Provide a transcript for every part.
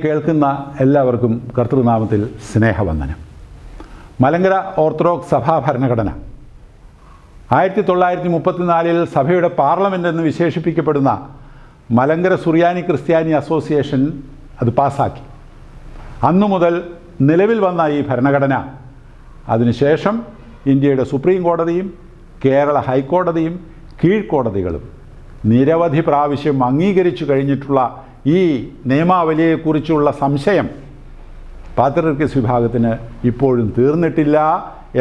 കേൾക്കുന്ന എല്ലാവർക്കും കർത്തൃനാമത്തിൽ സ്നേഹവന്ദനം. മലങ്കര ഓർത്തഡോക്സ് സഭാ ഭരണഘടന 1934 സഭയുടെ പാർലമെൻ്റ് എന്ന് വിശേഷിപ്പിക്കപ്പെടുന്ന മലങ്കര സുറിയാനി ക്രിസ്ത്യാനി അസോസിയേഷൻ അത് പാസാക്കി. അന്നു മുതൽ നിലവിൽ വന്ന ഈ ഭരണഘടന അതിനുശേഷം ഇന്ത്യയുടെ സുപ്രീം കോടതിയും കേരള ഹൈക്കോടതിയും കീഴ്ക്കോടതികളും നിരവധി പ്രാവശ്യം അംഗീകരിച്ചു കഴിഞ്ഞിട്ടുള്ള ഈ നിയമാവലിയെക്കുറിച്ചുള്ള സംശയം പാത്രിയർക്കീസ് വിഭാഗത്തിന് ഇപ്പോഴും തീർന്നിട്ടില്ല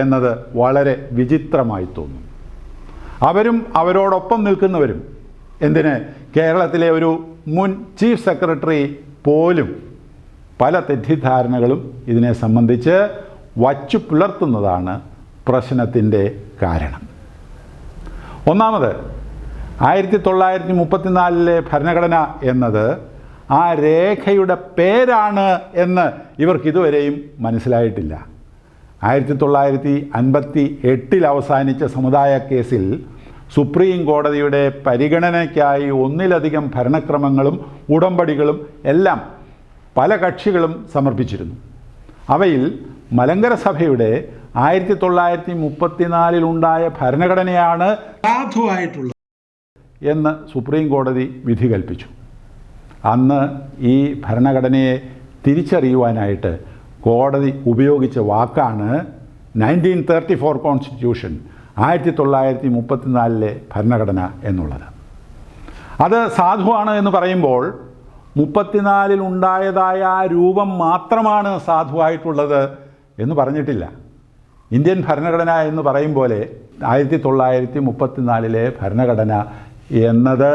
എന്നത് വളരെ വിചിത്രമായി തോന്നുന്നു. അവരും അവരോടൊപ്പം നിൽക്കുന്നവരും, എന്തിന് കേരളത്തിലെ ഒരു മുൻ ചീഫ് സെക്രട്ടറി പോലും പല തെറ്റിദ്ധാരണകളും ഇതിനെ സംബന്ധിച്ച് വച്ചു പുലർത്തുന്നതാണ് പ്രശ്നത്തിൻ്റെ കാരണം. ഒന്നാമത്, 1934 ഭരണഘടന എന്നത് ആ രേഖയുടെ പേരാണ് എന്ന് ഇവർക്കിതുവരെയും മനസ്സിലായിട്ടില്ല. 1958 അവസാനിച്ച സമുദായ കേസിൽ സുപ്രീം കോടതിയുടെ പരിഗണനയ്ക്കായി ഒന്നിലധികം ഭരണക്രമങ്ങളും ഉടമ്പടികളും എല്ലാം പല കക്ഷികളും സമർപ്പിച്ചിരുന്നു. അവയിൽ മലങ്കര സഭയുടെ 1934 ഭരണഘടനയാണ് സാധുവായിട്ടുള്ളത് എന്ന് സുപ്രീം കോടതി വിധി കൽപ്പിച്ചു. അന്ന് ഈ ഭരണഘടനയെ തിരിച്ചറിയുവാനായിട്ട് കോടതി ഉപയോഗിച്ച വാക്കാണ് 1934 കോൺസ്റ്റിറ്റ്യൂഷൻ, 1934 ഭരണഘടന എന്നുള്ളത്. അത് സാധുവാണ് എന്ന് പറയുമ്പോൾ 34 ഉണ്ടായതായ ആ രൂപം മാത്രമാണ് സാധുവായിട്ടുള്ളത് എന്ന് പറഞ്ഞിട്ടില്ല. ഇന്ത്യൻ ഭരണഘടന എന്ന് പറയും പോലെ 1934 ഭരണഘടന എന്നത്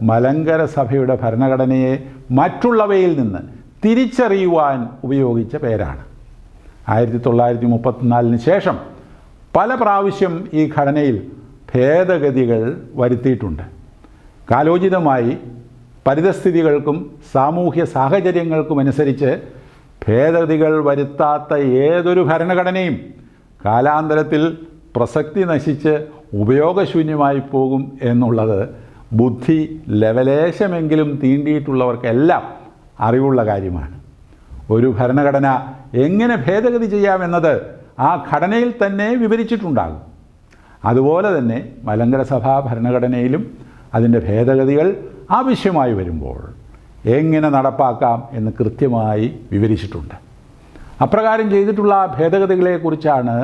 മലങ്കര സഭയുടെ ഭരണഘടനയെ മറ്റുള്ളവയിൽ നിന്ന് തിരിച്ചറിയുവാൻ ഉപയോഗിച്ച പേരാണ്. 1934 ശേഷം പല പ്രാവശ്യം ഈ ഘടനയിൽ ഭേദഗതികൾ വരുത്തിയിട്ടുണ്ട്. കാലോചിതമായി പരിതസ്ഥിതികൾക്കും സാമൂഹ്യ സാഹചര്യങ്ങൾക്കുമനുസരിച്ച് ഭേദഗതികൾ വരുത്താത്ത ഏതൊരു ഭരണഘടനയും കാലാന്തരത്തിൽ പ്രസക്തി നശിച്ച് ഉപയോഗശൂന്യമായി പോകും എന്നുള്ളത് ബുദ്ധി ലവലേശമെങ്കിലും തീണ്ടിയിട്ടുള്ളവർക്കെല്ലാം അറിവുള്ള കാര്യമാണ്. ഒരു ഭരണഘടന എങ്ങനെ ഭേദഗതി ചെയ്യാമെന്നത് ആ ഘടനയിൽ തന്നെ വിവരിച്ചിട്ടുണ്ടാകും. അതുപോലെ തന്നെ മലങ്കര സഭാ ഭരണഘടനയിലും അതിൻ്റെ ഭേദഗതികൾ ആവശ്യമായി വരുമ്പോൾ എങ്ങനെ നടപ്പാക്കാം എന്ന് കൃത്യമായി വിവരിച്ചിട്ടുണ്ട്. അപ്രകാരം ചെയ്തിട്ടുള്ള ഭേദഗതികളെക്കുറിച്ചാണ്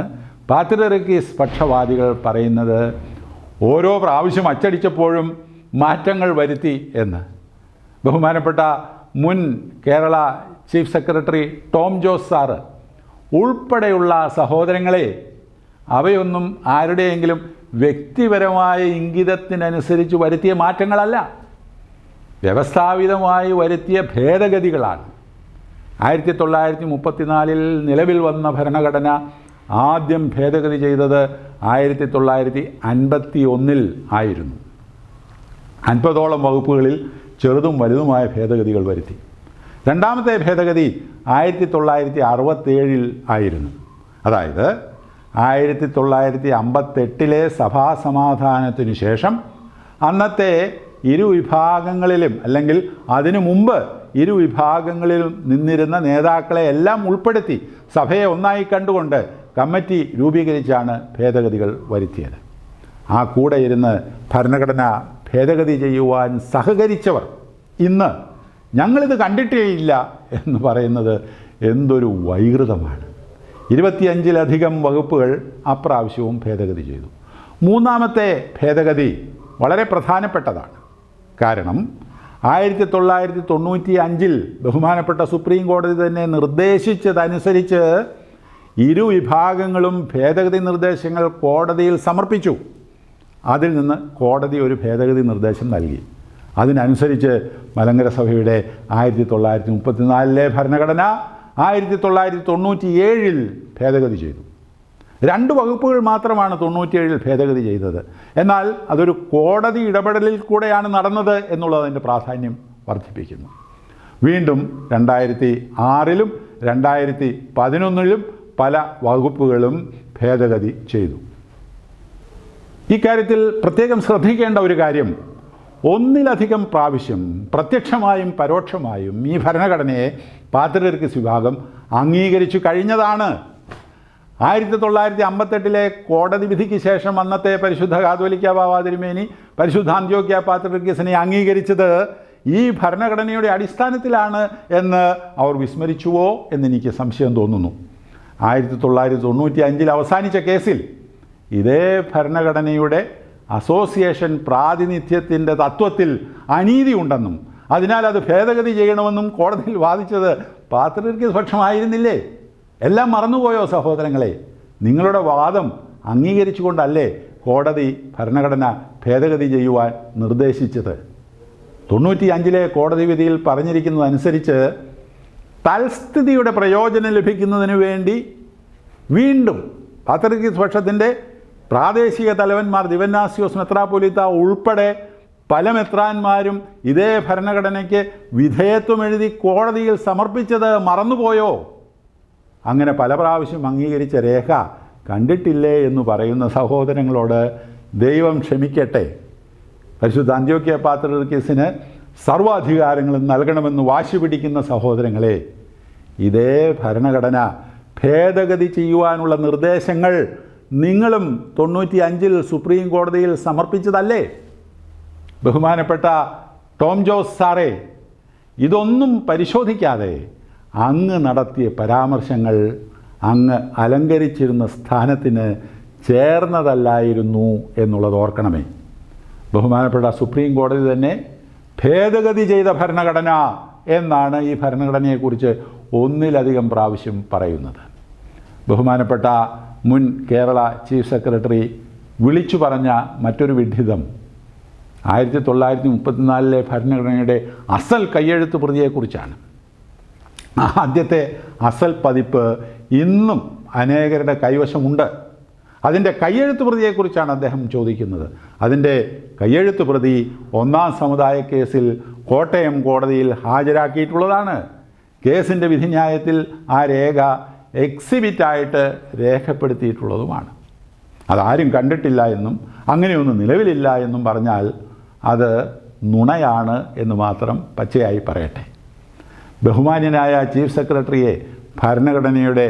പാത്രിയർക്കീസ് പക്ഷവാദികൾ പറയുന്നത് ഓരോ പ്രാവശ്യം അച്ചടിച്ചപ്പോഴും മാറ്റങ്ങൾ വരുത്തി എന്ന്. ബഹുമാനപ്പെട്ട മുൻ Kerala chief secretary Tom Jose sir ഉൾപ്പെടെയുള്ള സഹോദരങ്ങളെ, അവയൊന്നും ആരുടെയെങ്കിലും വ്യക്തിപരമായ ഇംഗിതത്തിനനുസരിച്ച് വരുത്തിയ മാറ്റങ്ങളല്ല, വ്യവസ്ഥാപിതമായി വരുത്തിയ ഭേദഗതികളാണ്. 1934 നിലവിൽ വന്ന ഭരണഘടന ആദ്യം ഭേദഗതി ചെയ്തത് 1951 ആയിരുന്നു. 50ഓളം വകുപ്പുകളിൽ ചെറുതും വലുതുമായ ഭേദഗതികൾ വരുത്തി. രണ്ടാമത്തെ ഭേദഗതി 1967 ആയിരുന്നു. അതായത് 1958 സഭാ സമാധാനത്തിനു ശേഷം അന്നത്തെ ഇരുവിഭാഗങ്ങളിലും അല്ലെങ്കിൽ അതിനു മുമ്പ് ഇരുവിഭാഗങ്ങളിലും നിന്നിരുന്ന നേതാക്കളെ എല്ലാം ഉൾപ്പെടുത്തി സഭയെ ഒന്നായി കണ്ടുകൊണ്ട് കമ്മിറ്റി രൂപീകരിച്ചാണ് ഭേദഗതികൾ വരുത്തിയത്. ആ കൂടെ ഇരുന്ന് ഭരണഘടന ഭേദഗതി ചെയ്യുവാൻ സഹകരിച്ചവർ ഇന്ന് ഞങ്ങളിത് കണ്ടിട്ടേയില്ല എന്ന് പറയുന്നത് എന്തൊരു വൈകൃതമാണ്. 25ലധികം വകുപ്പുകൾ അപ്രാവശ്യവും ഭേദഗതി ചെയ്തു. മൂന്നാമത്തെ ഭേദഗതി വളരെ പ്രധാനപ്പെട്ടതാണ്. കാരണം 1995 ബഹുമാനപ്പെട്ട സുപ്രീം കോടതി തന്നെ നിർദ്ദേശിച്ചതനുസരിച്ച് ഇരുവിഭാഗങ്ങളും ഭേദഗതി നിർദ്ദേശങ്ങൾ കോടതിയിൽ സമർപ്പിച്ചു. അതിൽ നിന്ന് കോടതി ഒരു ഭേദഗതി നിർദ്ദേശം നൽകി. അതിനനുസരിച്ച് മലങ്കര സഭയുടെ 1934 ഭരണഘടന 1997 ഭേദഗതി ചെയ്തു. 2 വകുപ്പുകൾ മാത്രമാണ് 97 ഭേദഗതി ചെയ്തത്. എന്നാൽ അതൊരു കോടതി ഇടപെടലിൽ കൂടെയാണ് നടന്നത് എന്നുള്ളതിൻ്റെ പ്രാധാന്യം വർദ്ധിപ്പിക്കുന്നു. വീണ്ടും 2006 2011 പല വകുപ്പുകളും ഭേദഗതി ചെയ്തു. ഇക്കാര്യത്തിൽ പ്രത്യേകം ശ്രദ്ധിക്കേണ്ട ഒരു കാര്യം, ഒന്നിലധികം പ്രാവശ്യം പ്രത്യക്ഷമായും പരോക്ഷമായും ഈ ഭരണഘടനയെ പാത്രിയർക്കീസ് വിഭാഗം അംഗീകരിച്ചു കഴിഞ്ഞതാണ്. 1958 കോടതി വിധിക്ക് ശേഷം അന്നത്തെ പരിശുദ്ധ കാതോലിക്ക ബാവാ തിരുമേനി പരിശുദ്ധ അന്ത്യോക്യ പാത്രിയർക്കീസിനെ അംഗീകരിച്ചത് ഈ ഭരണഘടനയുടെ അടിസ്ഥാനത്തിലാണ് എന്ന് അവർ വിസ്മരിച്ചുവോ എന്നെനിക്ക് സംശയം തോന്നുന്നു. 1995 അവസാനിച്ച കേസിൽ ഇതേ ഭരണഘടനയുടെ അസോസിയേഷൻ പ്രാതിനിധ്യത്തിൻ്റെ തത്വത്തിൽ അനീതി ഉണ്ടെന്നും അതിനാൽ അത് ഭേദഗതി ചെയ്യണമെന്നും കോടതിയിൽ വാദിച്ചത് പാത്രിയർക്കീസ് പക്ഷമായിരുന്നില്ലേ? എല്ലാം മറന്നുപോയോ സഹോദരങ്ങളെ? നിങ്ങളുടെ വാദം അംഗീകരിച്ചുകൊണ്ടല്ലേ കോടതി ഭരണഘടന ഭേദഗതി ചെയ്യുവാൻ നിർദ്ദേശിച്ചത്? 95 കോടതി വിധിയിൽ പറഞ്ഞിരിക്കുന്നതനുസരിച്ച് തൽസ്ഥിതിയുടെ പ്രയോജനം ലഭിക്കുന്നതിന് വേണ്ടി വീണ്ടും പാത്രിയർക്കീസ് പക്ഷത്തിൻ്റെ പ്രാദേശിക തലവന്മാർ ദിവന്നാസ്യോസ് മെത്രാപ്പൊലീത്ത ഉൾപ്പെടെ പല മെത്രാന്മാരും ഇതേ ഭരണഘടനയ്ക്ക് വിധേയത്വം എഴുതി കോടതിയിൽ സമർപ്പിച്ചത് മറന്നുപോയോ? അങ്ങനെ പല പ്രാവശ്യം അംഗീകരിച്ച രേഖ കണ്ടിട്ടില്ലേ എന്ന് പറയുന്ന സഹോദരങ്ങളോട് ദൈവം ക്ഷമിക്കട്ടെ. പരിശുദ്ധ അന്ത്യോക്യ പാത്രിയർക്കീസിന് സർവാധികാരങ്ങളും നൽകണമെന്ന് വാശി പിടിക്കുന്ന സഹോദരങ്ങളെ, ഇതേ ഭരണഘടന ഭേദഗതി ചെയ്യുവാനുള്ള നിർദ്ദേശങ്ങൾ നിങ്ങളും 95 സുപ്രീം കോടതിയിൽ സമർപ്പിച്ചതല്ലേ? ബഹുമാനപ്പെട്ട ടോം ജോസ് സാറേ, ഇതൊന്നും പരിശോധിക്കാതെ അങ്ങ് നടത്തിയ പരാമർശങ്ങൾ അങ്ങ് അലങ്കരിച്ചിരുന്ന സ്ഥാനത്തിന് ചേർന്നതല്ലായിരുന്നു എന്നുള്ളത് ഓർക്കണമേ. ബഹുമാനപ്പെട്ട സുപ്രീം കോടതി തന്നെ ഭേദഗതി ചെയ്ത ഭരണഘടന എന്നാണ് ഈ ഭരണഘടനയെക്കുറിച്ച് ഒന്നിലധികം പ്രാവശ്യം പറയുന്നത്. ബഹുമാനപ്പെട്ട മുൻ കേരള ചീഫ് സെക്രട്ടറി വിളിച്ചു പറഞ്ഞ മറ്റൊരു വിഡ്ഢിതം 1934 ഭരണഘടനയുടെ അസൽ കയ്യെഴുത്ത് പ്രതിയെക്കുറിച്ചാണ്. ആദ്യത്തെ അസൽ പതിപ്പ് ഇന്നും അനേകരുടെ കൈവശമുണ്ട്. അതിൻ്റെ കയ്യെഴുത്ത് പ്രതിയെക്കുറിച്ചാണ് അദ്ദേഹം ചോദിക്കുന്നത്. അതിൻ്റെ കയ്യെഴുത്ത് പ്രതി 1-ാം സമുദായ കേസിൽ കോട്ടയം കോടതിയിൽ ഹാജരാക്കിയിട്ടുള്ളതാണ്. കേസിൻ്റെ വിധിന്യായത്തിൽ ആ രേഖ എക്സിബിറ്റായിട്ട് രേഖപ്പെടുത്തിയിട്ടുള്ളതുമാണ്. അതാരും കണ്ടിട്ടില്ല എന്നും അങ്ങനെയൊന്നും നിലവിലില്ല എന്നും പറഞ്ഞാൽ അത് നുണയാണ് എന്ന് മാത്രം പച്ചയായി പറയട്ടെ. ബഹുമാന്യനായ ചീഫ് സെക്രട്ടറിയെ ഭരണഘടനയുടെ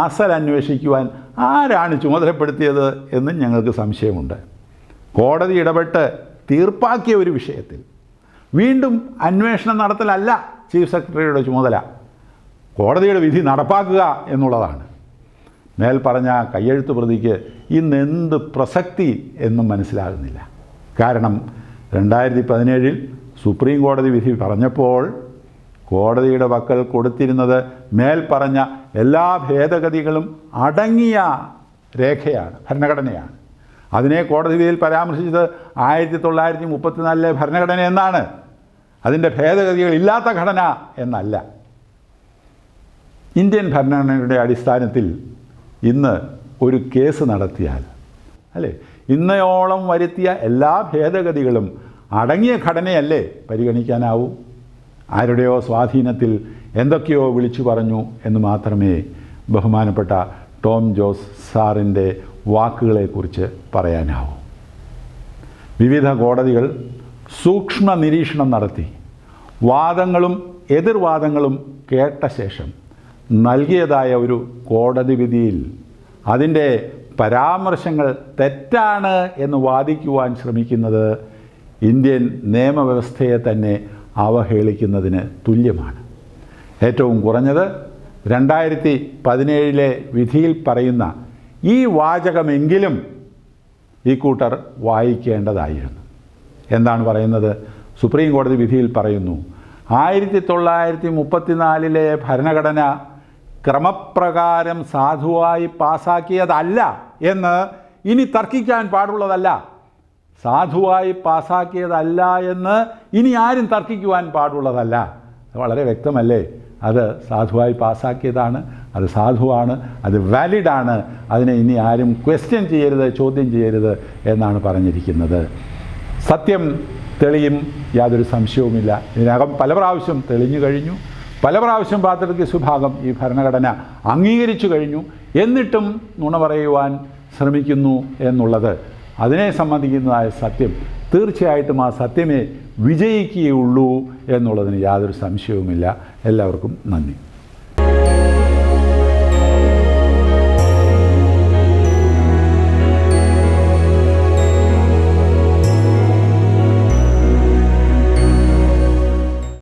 അസൽ അന്വേഷിക്കുവാൻ ആരാണ് ചുമതലപ്പെടുത്തിയത് എന്ന് ഞങ്ങൾക്ക് സംശയമുണ്ട്. കോടതി ഇടപെട്ട് തീർപ്പാക്കിയ ഒരു വിഷയത്തിൽ വീണ്ടും അന്വേഷണം നടത്തലല്ല ചീഫ് സെക്രട്ടറിയുടെ ചുമതല. കോടതിയുടെ വിധി നടപ്പാക്കുക എന്നുള്ളതാണ്. മേൽ പറഞ്ഞ കയ്യെഴുത്ത് പ്രതിക്ക് ഇന്നെന്ത് പ്രസക്തി എന്നും മനസ്സിലാകുന്നില്ല. കാരണം 2017 സുപ്രീം കോടതി വിധി പറഞ്ഞപ്പോൾ കോടതിയുടെ പക്കൽ കൊടുത്തിരുന്നത് മേൽ പറഞ്ഞ എല്ലാ ഭേദഗതികളും അടങ്ങിയ രേഖയാണ്, ഭരണഘടനയാണ്. അതിനെ കോടതി വിധിയിൽ പരാമർശിച്ചത് 1934 ഭരണഘടന എന്നാണ്. അതിൻ്റെ ഭേദഗതികൾ ഇല്ലാത്ത ഘടന എന്നല്ല. ഇന്ത്യൻ ഭരണഘടനയുടെ അടിസ്ഥാനത്തിൽ ഇന്ന് ഒരു കേസ് നടത്തിയാൽ അല്ലേ, ഇന്നയോളം വരുത്തിയ എല്ലാ ഭേദഗതികളും അടങ്ങിയ ഘടനയല്ലേ പരിഗണിക്കാനാവൂ? ആരുടെയോ സ്വാധീനത്തിൽ എന്തൊക്കെയോ വിളിച്ചു പറഞ്ഞു എന്ന് മാത്രമേ ബഹുമാനപ്പെട്ട ടോം ജോസ് സാറിൻ്റെ വാക്കുകളെക്കുറിച്ച് പറയാനാവൂ. വിവിധ കോടതികൾ സൂക്ഷ്മ നിരീക്ഷണം നടത്തി വാദങ്ങളും എതിർവാദങ്ങളും കേട്ട ശേഷം നൽകിയതായ ഒരു കോടതി വിധിയിൽ അതിൻ്റെ പരാമർശങ്ങൾ തെറ്റാണ് എന്ന് വാദിക്കുവാൻ ശ്രമിക്കുന്നത് ഇന്ത്യൻ നിയമവ്യവസ്ഥയെ തന്നെ അവഹേളിക്കുന്നതിന് തുല്യമാണ്. ഏറ്റവും കുറഞ്ഞത് 2017 വിധിയിൽ പറയുന്ന ഈ വാചകമെങ്കിലും ഈ കൂട്ടർ വായിക്കേണ്ടതായിരുന്നു. എന്താണ് പറയുന്നത്? സുപ്രീം കോടതി വിധിയിൽ പറയുന്നു, 1934 ഭരണഘടന ക്രമപ്രകാരം സാധുവായി പാസാക്കിയതല്ല എന്ന് ഇനി തർക്കിക്കാൻ പാടുള്ളതല്ല. സാധുവായി പാസാക്കിയതല്ല എന്ന് ഇനി ആരും തർക്കിക്കുവാൻ പാടുള്ളതല്ല. വളരെ വ്യക്തമല്ലേ? അത് സാധുവായി പാസാക്കിയതാണ്, അത് സാധുവാണ്, അത് വാലിഡാണ്. അതിനെ ഇനി ആരും ക്വസ്റ്റ്യൻ ചെയ്യരുത്, ചോദ്യം ചെയ്യരുത് എന്നാണ് പറഞ്ഞിരിക്കുന്നത്. സത്യം തെളിയും, യാതൊരു സംശയവുമില്ല. ഇതിനകം പല പ്രാവശ്യം തെളിഞ്ഞു കഴിഞ്ഞു. പല പ്രാവശ്യം പാത്രിയർക്കീസ് വിഭാഗം ഈ ഭരണഘടന അംഗീകരിച്ചു കഴിഞ്ഞു. എന്നിട്ടും നുണ പറയുവാൻ ശ്രമിക്കുന്നു എന്നുള്ളത് അതിനെ സംബന്ധിക്കുന്നതായ സത്യം തീർച്ചയായിട്ടും ആ സത്യമേ വിജയിക്കുകയുള്ളൂ എന്നുള്ളതിന് യാതൊരു സംശയവുമില്ല. എല്ലാവർക്കും നന്ദി.